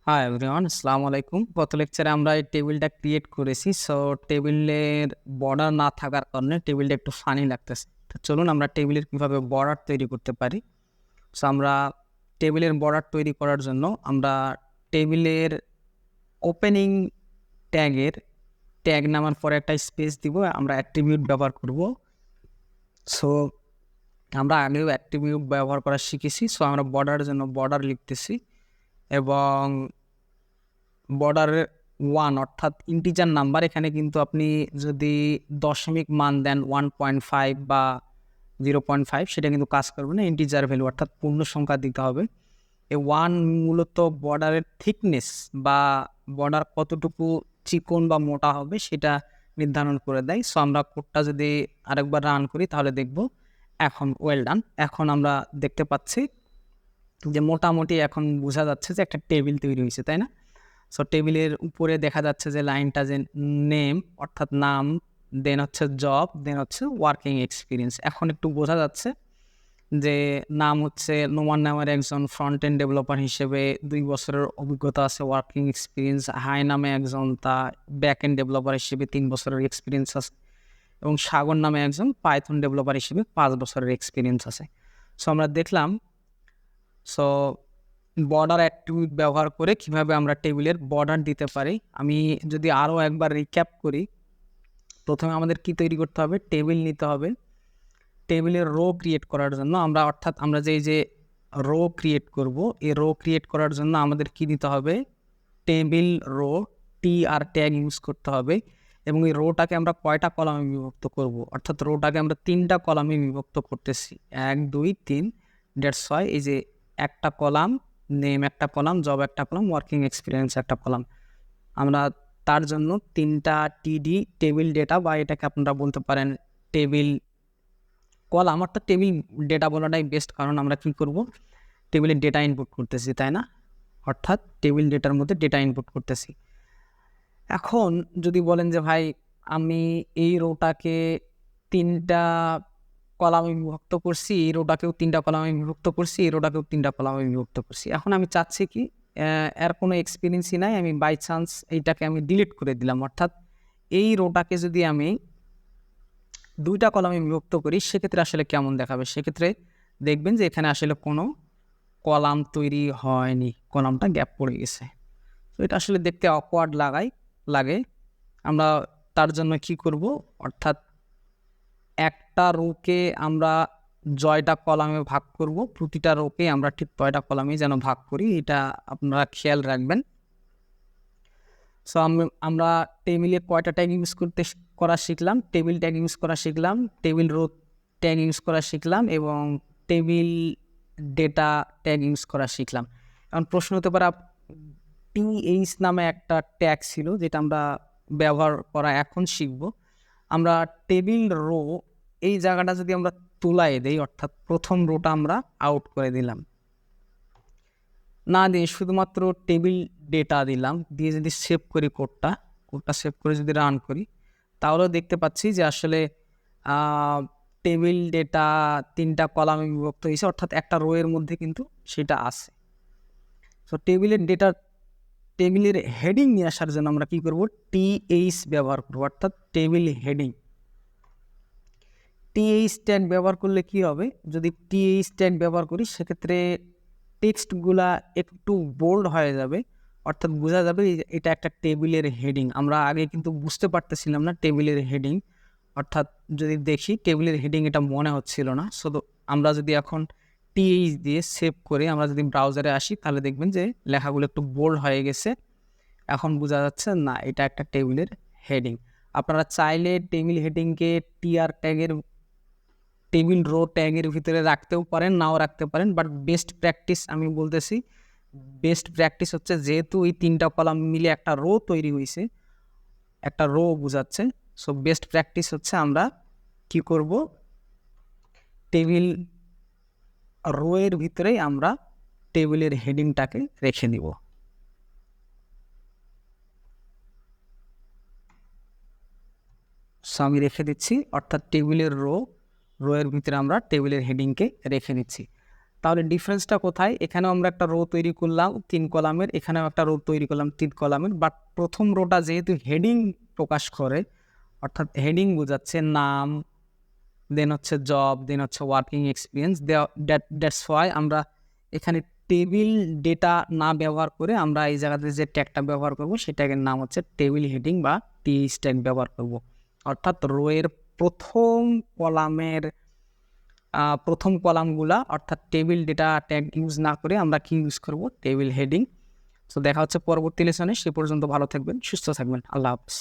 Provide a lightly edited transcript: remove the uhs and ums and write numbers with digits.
Hi everyone, আসসালামু আলাইকুম। গত লেকচারে আমরা এই টেবিলটা ক্রিয়েট করেছি। সো টেবিলের বর্ডার না থাকার কারণে টেবিলটা একটু ফানি লাগতেছে। তো চলুন আমরা টেবিলের কীভাবে বর্ডার তৈরি করতে পারি। সো আমরা টেবিলের বর্ডার তৈরি করার জন্য আমরা টেবিলের ওপেনিং ট্যাগ নামার পরে একটা স্পেস দিব, আমরা অ্যাট্রিবিউট ব্যবহার করব। সো আমরা আগেও অ্যাট্রিবিউট ব্যবহার করা শিখেছি। সো আমরা বর্ডারের জন্য বর্ডার লিখতেছি এবং বর্ডারের 1 অর্থাৎ ইন্টিজার নাম্বার। এখানে কিন্তু আপনি যদি দশমিক মান দেন 1.5 বা 0.5 সেটা কিন্তু কাজ করবে না। ইন্টিজার ভ্যালু অর্থাৎ পূর্ণ সংখ্যা দিতে হবে। এই 1 মূলত বর্ডারের থিকনেস বা বর্ডার কতটুকু চিকন বা মোটা হবে সেটা নির্ধারণ করে দেয়। সো আমরা কোডটা যদি আরেকবার রান করি তাহলে দেখব এখন ওয়েল ডান। এখন আমরা দেখতে পাচ্ছি যে মোটামুটি এখন বোঝা যাচ্ছে যে একটা টেবিল তৈরি হয়েছে, তাই না? সো টেবিলের উপরে দেখা যাচ্ছে যে লাইনটা যে নেম অর্থাৎ নাম, দেন হচ্ছে জব, দেন হচ্ছে ওয়ার্কিং এক্সপিরিয়েন্স। এখন একটু বোঝা যাচ্ছে যে নাম হচ্ছে নোমান নামের একজন ফ্রন্ট এন্ড ডেভেলপার হিসেবে 2 বছরের অভিজ্ঞতা আছে, ওয়ার্কিং এক্সপিরিয়েন্স। হাই নামে একজন তা ব্যাক এন্ড ডেভেলপার হিসেবে 3 বছরের এক্সপিরিয়েন্স আছে এবং সাগর নামে একজন পাইথন ডেভেলপার হিসেবে 5 বছরের এক্সপিরিয়েন্স আছে। সো আমরা দেখলাম সো বর্ডার অ্যাট্রিবিউট ব্যবহার করে কিভাবে আমরা টেবিলের বর্ডার দিতে পারি। আমি যদি আরও একবার রিক্যাপ করি, প্রথমে আমাদের কি তৈরি করতে হবে? টেবিল নিতে হবে। টেবিলের রো ক্রিয়েট করার জন্য অর্থাৎ আমরা যে রো ক্রিয়েট করব, এই রো ক্রিয়েট করার জন্য আমাদের কি দিতে হবে? টেবিল রো, টি আর ট্যাগ ইউজ করতে হবে এবং এই রোটাকে আমরা কয়টা কলামে বিভক্ত করব? অর্থাৎ রোটাকে আমরা 3টা কলামে বিভক্ত করতেছি। 1 2 3, দ্যাটস ওয়াই এই যে একটা কলাম নেম, একটা কলাম জব, একটা কলাম ওয়ার্কিং এক্সপিরিয়েন্স, একটা কলাম। আমরা তার জন্য 3টা টিডি টেবিল ডেটা বা এটাকে আপনারা বলতে পারেন টেবিল কলাম, অর্থাৎ টেবিল ডেটা বলাটাই বেস্ট, কারণ আমরা কী করব? টেবিলের ডেটা ইনপুট করতেছি, তাই না? অর্থাৎ টেবিল ডেটার মধ্যে ডেটা ইনপুট করতেছি। এখন যদি বলেন যে ভাই আমি এই রোটাকে 3টা কলামে বিভক্ত করছি, এই রোটাকেও 3টা কলামে বিভক্ত করছি, এই রোটাকেও 3টা কলামে বিভক্ত করছি। এখন আমি চাচ্ছি কি এর কোনো এক্সপিরিয়েন্সই নাই, আমি বাই চান্স এইটাকে আমি ডিলিট করে দিলাম। অর্থাৎ এই রোটাকে যদি আমি 2টা কলামে বিভক্ত করি সেক্ষেত্রে আসলে কেমন দেখাবে? সেক্ষেত্রে দেখবেন যে এখানে আসলে কোনো কলাম তৈরি হয়নি, কলামটা গ্যাপ পড়ে গেছে। তো এটা আসলে দেখতে অকওয়ার্ড লাগে। আমরা তার জন্য কি করব? অর্থাৎ একটা রোকে আমরা জয়টা কলামে ভাগ করব, প্রতিটা রোকে আমরা ঠিক 6টা কলামে যেন ভাগ করি, এটা আপনারা খেয়াল রাখবেন। সো আমরা টেবিলে কয়টা ট্যাগ ইউজ করা শিখলাম? টেবিল ট্যাগ ইউজ করা শিখলাম, টেবিল রো ট্যাগ ইউজ করা শিখলাম এবং টেবিল ডেটা ট্যাগ ইউজ করা শিখলাম। এখন প্রশ্ন হতে পারে টিএইচ নামে একটা ট্যাগ ছিল যেটা আমরা ব্যবহার করা এখন শিখব। আমরা টেবিল রো এই জায়গাটা যদি আমরা তুলাই দেই, অর্থাৎ প্রথম রোটা আমরা আউট করে দিলাম, না দিয়ে শুধুমাত্র টেবিল ডেটা দিলাম, দিয়ে যদি সেভ করি কোডটা সেভ করে যদি রান করি, তাহলেও দেখতে পাচ্ছি যে আসলে টেবিল ডেটা 3টা কলামে বিভক্ত হয়েছে, অর্থাৎ একটা রো এর মধ্যে কিন্তু সেটা আছে। সো টেবিলের হেডিং নিয়ে আসার জন্য আমরা কি করব? টিএইচ ব্যবহার করব, অর্থাৎ টেবিল হেডিং। টিএইচ ট্যাগ ব্যবহার করলে কি হবে? যদি টিএইচ ট্যাগ ব্যবহার করি সেক্ষেত্রে টেক্সটগুলা একটু বোল্ড হয়ে যাবে, অর্থাৎ বোঝা যাবে এটা একটা টেবিলের হেডিং। আমরা আগে কিন্তু বুঝতে পারতেছিলাম না টেবিলের হেডিং, অর্থাৎ যদি দেখি টেবিলের হেডিং এটা মনে হচ্ছিল না। সো আমরা যদি এখন টিএইচ দিয়ে সেভ করে আমরা যদি ব্রাউজারে আসি তাহলে দেখবেন যে লেখাগুলো একটু বোল্ড হয়ে গেছে। এখন বোঝা যাচ্ছে না এটা একটা টেবিলের হেডিং। আপনারা চাইলে টেবিল হেডিংকে টেবিল রো ট্যাগের ভিতরে রাখতেও পারেন, নাও রাখতে পারেন, বাট বেস্ট প্র্যাকটিস আমি বলতেছি, বেস্ট প্র্যাকটিস হচ্ছে যেহেতু এই 3টা কলাম মিলে একটা রো তৈরি হয়েছে, একটা রো বোঝাচ্ছে। সো বেস্ট প্র্যাকটিস হচ্ছে আমরা কি করব? টেবিল রো এর ভিতরেই আমরা টেবিলের হেডিংটাকে রেখে দিব। সো আমি রেখে দিচ্ছি, অর্থাৎ টেবিলের রো এর ভিতরে আমরা টেবিলের হেডিংকে রেখে দিচ্ছি। তাহলে ডিফারেন্সটা কোথায়? এখানেও আমরা একটা রো তৈরি করলাম 3 কলামের, এখানেও একটা রো তৈরি করলাম 3 কলামের, বাট প্রথম রোটা যেহেতু হেডিং প্রকাশ করে, অর্থাৎ হেডিং বোঝাচ্ছে নাম, দেন হচ্ছে জব, দেন হচ্ছে ওয়ার্কিং এক্সপিরিয়েন্স, দ্যাটস ওয়াই আমরা এখানে টেবিল ডেটা না ব্যবহার করে আমরা এই জায়গাতে যে ট্যাগটা ব্যবহার করব সেটার নাম হচ্ছে টেবিল হেডিং বা টিএইচ ট্যাগ ব্যবহার করব। অর্থাৎ রোয়ের প্রথম কলামগুলা অর্থাৎ টেবিল ডেটা ট্যাগ ইউজ না করে আমরা কি ইউজ করব? Table heading. তো দেখা হচ্ছে পরবর্তী লেসনে, সে পর্যন্ত ভালো থাকবেন, সুস্থ থাকবেন, আল্লাহ হাফেজ।